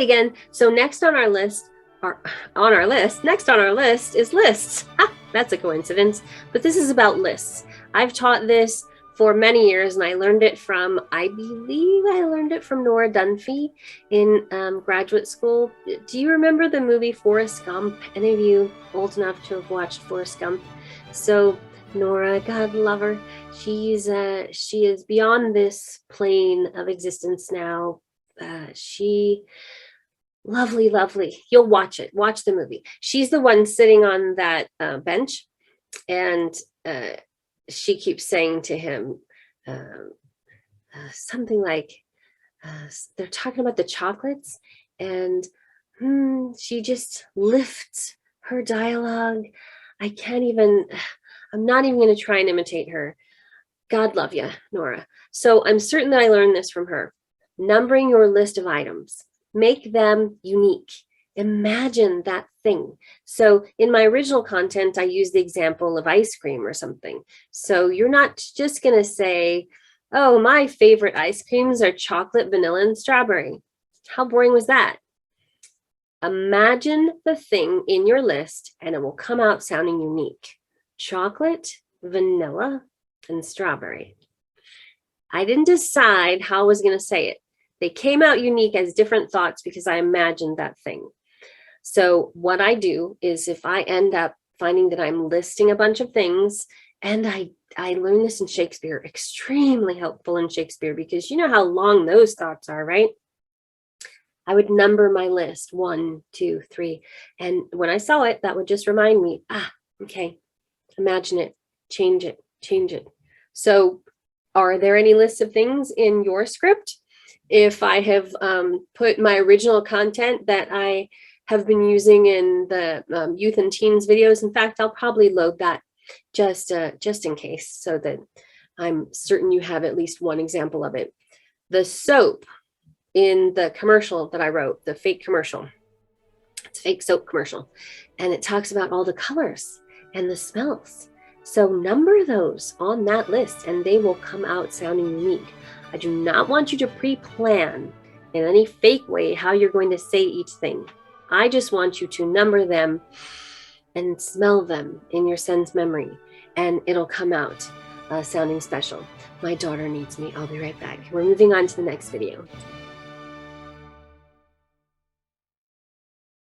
again. So next on our list, next on our list is lists. Ha, that's a coincidence, but this is about lists. I've taught this for many years, and I learned it from, I believe I learned it from Nora Dunphy in graduate school. Do you remember the movie Forrest Gump? Any of you old enough to have watched Forrest Gump? So Nora, God love her, she is beyond this plane of existence now. She lovely, lovely. You'll watch it. Watch the movie. She's the one sitting on that bench, and she keeps saying to him something like, they're talking about the chocolates, and she just lifts her dialogue. I'm not even going to try and imitate her. God love you, Nora. So I'm certain that I learned this from her. Numbering your list of items. Make them unique. Imagine that thing. So in my original content, I used the example of ice cream or something. So you're not just going to say, oh, my favorite ice creams are chocolate, vanilla, and strawberry. How boring was that? Imagine the thing in your list and it will come out sounding unique. Chocolate, vanilla, and strawberry. I didn't decide how I was going to say it. They came out unique as different thoughts because I imagined that thing. So what I do is, if I end up finding that I'm listing a bunch of things, and I learned this in Shakespeare, extremely helpful in Shakespeare, because you know how long those thoughts are, right? I would number my list 1, 2, 3. And when I saw it, that would just remind me, okay, imagine it, change it, change it. So are there any lists of things in your script? If I have put my original content that I have been using in the youth and teens videos, in fact, I'll probably load that just in case, so that I'm certain you have at least one example of it. The soap in the commercial that I wrote, the fake commercial, it's a fake soap commercial, and it talks about all the colors and the smells. So number those on that list and they will come out sounding unique. I do not want you to pre-plan in any fake way how you're going to say each thing. I just want you to number them and smell them in your sense memory, and it'll come out sounding special. My daughter needs me. I'll be right back. We're moving on to the next video.